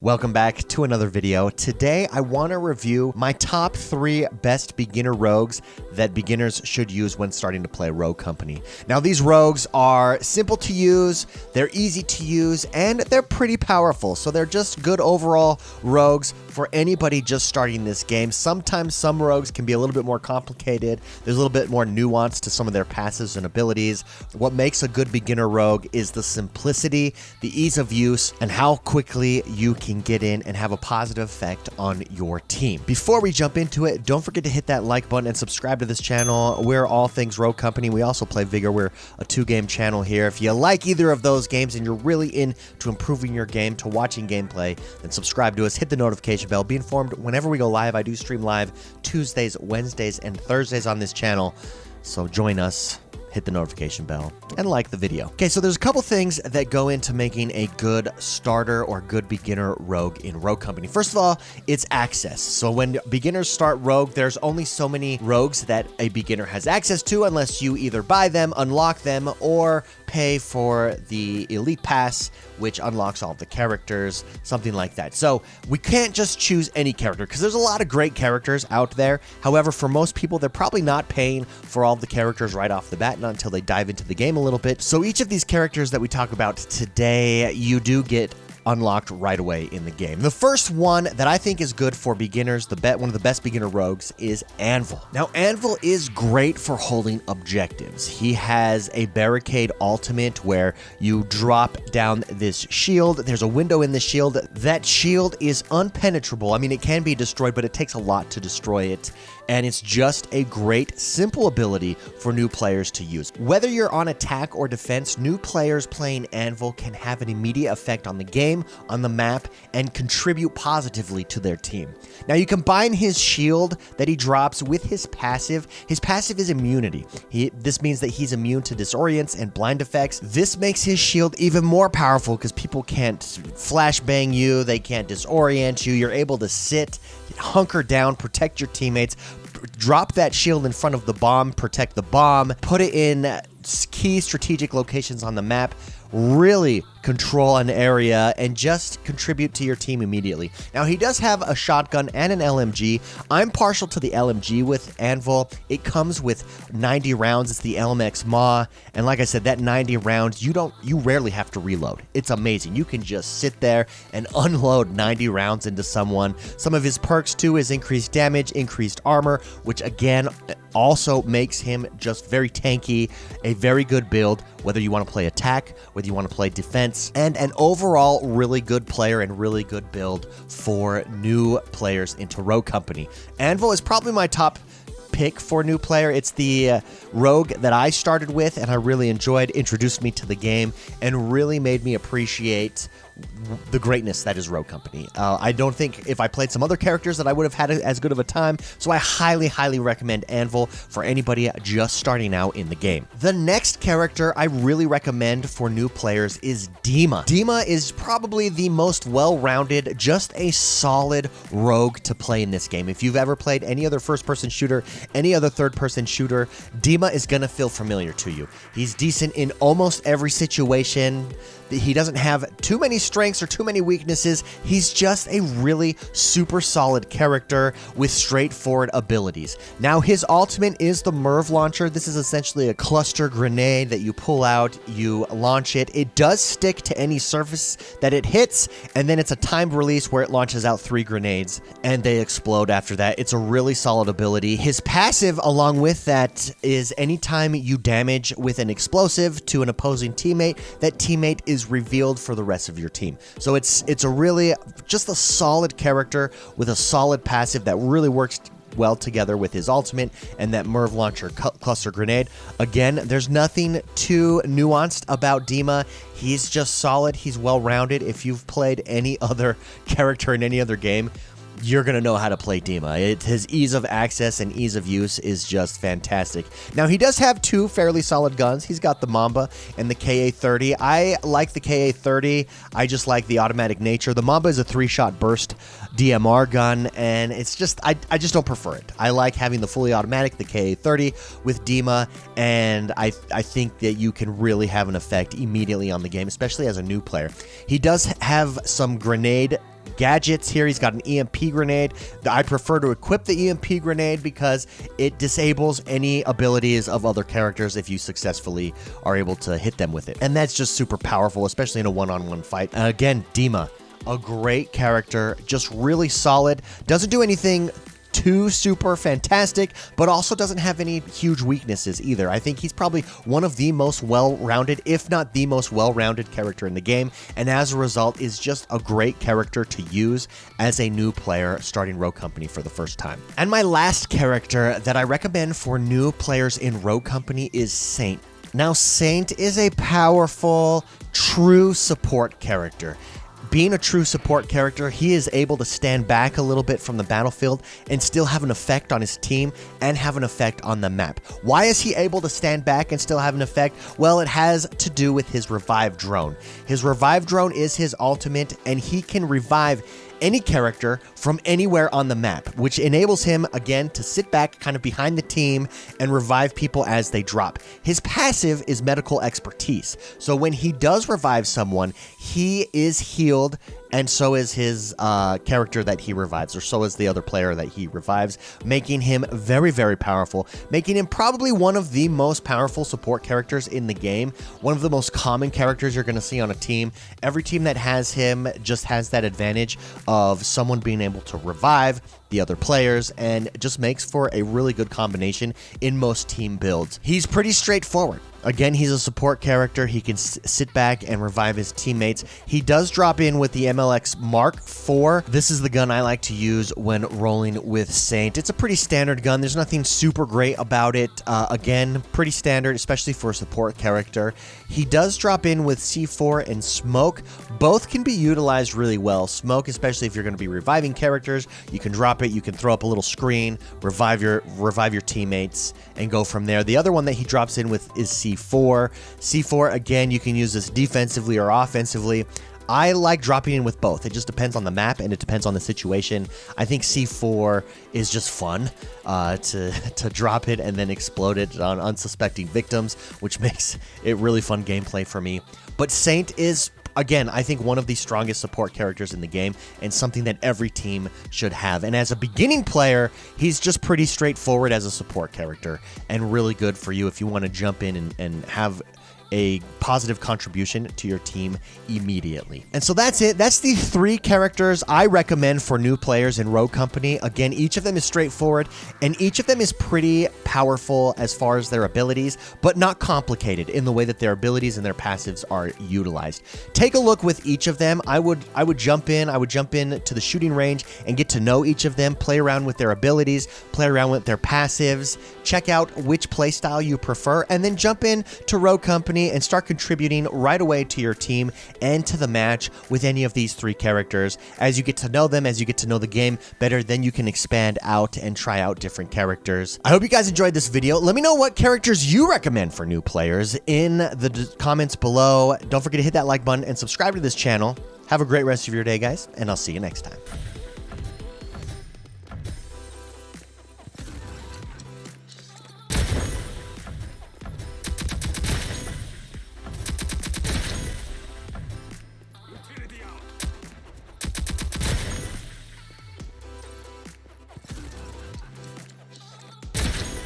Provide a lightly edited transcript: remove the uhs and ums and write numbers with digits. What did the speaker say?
Welcome back to another video. Today, I want to review my top 3 best beginner rogues that beginners should use when starting to play Rogue Company. Now, these rogues are simple to use, they're easy to use, and they're pretty powerful. So they're just good overall rogues for anybody just starting this game. Sometimes some rogues can be a little bit more complicated. There's a little bit more nuance to some of their passives and abilities. What makes a good beginner rogue is the simplicity, the ease of use, and how quickly you can get in and have a positive effect on your team. Before we jump into it, don't forget to hit that like button and subscribe to this channel. We're all things Rogue Company. We also play Vigor. We're a 2-game channel here. If you like either of those games and you're really into improving your game, to watching gameplay, then subscribe to us, hit the notification bell, be informed whenever we go live. I do stream live Tuesdays, Wednesdays, and Thursdays on this channel, so join us. Hit the notification bell and like the video. Okay, so there's a couple things that go into making a good starter or good beginner rogue in Rogue Company. First of all, it's access. So when beginners start Rogue, there's only so many rogues that a beginner has access to unless you either buy them, unlock them, or pay for the Elite Pass, which unlocks all the characters, something like that. So we can't just choose any character because there's a lot of great characters out there. However, for most people, they're probably not paying for all the characters right off the bat, not until they dive into the game a little bit. So each of these characters that we talk about today, you do get unlocked right away in the game. The first one that I think is good for beginners, one of the best beginner rogues, is Anvil. Now, Anvil is great for holding objectives. He has a barricade ultimate where you drop down this shield. There's a window in the shield. That shield is unpenetrable. I mean, it can be destroyed, but it takes a lot to destroy it. And it's just a great, simple ability for new players to use. Whether you're on attack or defense, new players playing Anvil can have an immediate effect on the game, on the map, and contribute positively to their team. Now, you combine his shield that he drops with his passive. His passive is immunity. This means that he's immune to disorients and blind effects. This makes his shield even more powerful because people can't flashbang you, they can't disorient you. You're able to sit, hunker down, protect your teammates, drop that shield in front of the bomb, protect the bomb, put it in key strategic locations on the map, really control an area, and just contribute to your team immediately. Now, he does have a shotgun and an LMG. I'm partial to the LMG with Anvil. It comes with 90 rounds. It's the LMX Maw, and like I said, that 90 rounds, you rarely have to reload. It's amazing. You can just sit there and unload 90 rounds into someone. Some of his perks too is increased damage, increased armor, which again also makes him just very tanky, a very good build, whether you want to play attack, whether you want to play defense, and an overall really good player and really good build for new players into Rogue Company. Anvil is probably my top pick for new player. It's the rogue that I started with and I really enjoyed, introduced me to the game, and really made me appreciate the greatness that is Rogue Company. I don't think if I played some other characters that I would have had as good of a time, so I highly recommend Anvil for anybody just starting out in the game. The next character I really recommend for new players is Dima. Dima is probably the most well-rounded, just a solid rogue to play in this game. If you've ever played any other first-person shooter, any other third-person shooter, Dima is gonna feel familiar to you. He's decent in almost every situation. He doesn't have too many strengths or too many weaknesses. He's just a really super solid character with straightforward abilities. Now, his ultimate is the Merv launcher. This is essentially a cluster grenade that you pull out, you launch it. It does stick to any surface that it hits, and then it's a timed release where it launches out 3 grenades, and they explode after that. It's a really solid ability. His passive, along with that, is anytime you damage with an explosive to an opposing teammate, that teammate is revealed for the rest of your team. So it's a really just a solid character with a solid passive that really works well together with his ultimate and that Merv launcher cluster grenade. Again, there's nothing too nuanced about Dima. He's just solid. He's well-rounded. If you've played any other character in any other game, you're going to know how to play Dima. His ease of access and ease of use is just fantastic. Now, he does have 2 fairly solid guns. He's got the Mamba and the KA-30. I like the KA-30. I just like the automatic nature. The Mamba is a 3-shot burst DMR gun, and it's just, I just don't prefer it. I like having the fully automatic, the KA-30 with Dima, and I think that you can really have an effect immediately on the game, especially as a new player. He does have some grenade gadgets here. He's got an EMP grenade. I prefer to equip the EMP grenade because it disables any abilities of other characters if you successfully are able to hit them with it. And that's just super powerful, especially in a one-on-one fight. Again, Dima, a great character, just really solid. Doesn't do anything too super fantastic, but also doesn't have any huge weaknesses either. I think he's probably one of the most well-rounded, if not the most well-rounded character in the game, and as a result is just a great character to use as a new player starting Rogue Company for the first time. And my last character that I recommend for new players in Rogue Company is Saint. Now, Saint is a powerful, true support character. Being a true support character, he is able to stand back a little bit from the battlefield and still have an effect on his team and have an effect on the map. Why is he able to stand back and still have an effect? Well, it has to do with his revive drone. His revive drone is his ultimate, and he can revive any character from anywhere on the map, which enables him, again, to sit back kind of behind the team and revive people as they drop. His passive is medical expertise. So when he does revive someone, he is healed, and so is his character that he revives, or so is the other player that he revives, making him very, very powerful, making him probably one of the most powerful support characters in the game, one of the most common characters you're going to see on a team. Every team that has him just has that advantage of someone being able to revive the other players, and just makes for a really good combination in most team builds. He's pretty straightforward. Again, he's a support character. He can sit back and revive his teammates. He does drop in with the MLX Mark IV. This is the gun I like to use when rolling with Saint. It's a pretty standard gun. There's nothing super great about it. Again, pretty standard, especially for a support character. He does drop in with C4 and Smoke. Both can be utilized really well. Smoke, especially if you're going to be reviving characters, you can drop it, you can throw up a little screen, revive your teammates, and go from there. The other one that he drops in with is C4. C4, again, you can use this defensively or offensively. I like dropping in with both. It just depends on the map and it depends on the situation. I think C4 is just fun to drop it and then explode it on unsuspecting victims, which makes it really fun gameplay for me. But Saint is, again, I think one of the strongest support characters in the game, and something that every team should have. And as a beginning player, he's just pretty straightforward as a support character, and really good for you if you want to jump in and have a positive contribution to your team immediately. And so that's it. That's the 3 characters I recommend for new players in Rogue Company. Again, each of them is straightforward, and each of them is pretty powerful as far as their abilities, but not complicated in the way that their abilities and their passives are utilized. Take a look with each of them. I would jump in to the shooting range and get to know each of them, play around with their abilities, play around with their passives, check out which playstyle you prefer, and then jump in to Rogue Company and start contributing right away to your team and to the match with any of these 3 characters. As you get to know them, as you get to know the game better, then you can expand out and try out different characters. I hope you guys enjoyed this video. Let me know what characters you recommend for new players in the comments below. Don't forget to hit that like button and subscribe to this channel. Have a great rest of your day, guys, and I'll see you next time.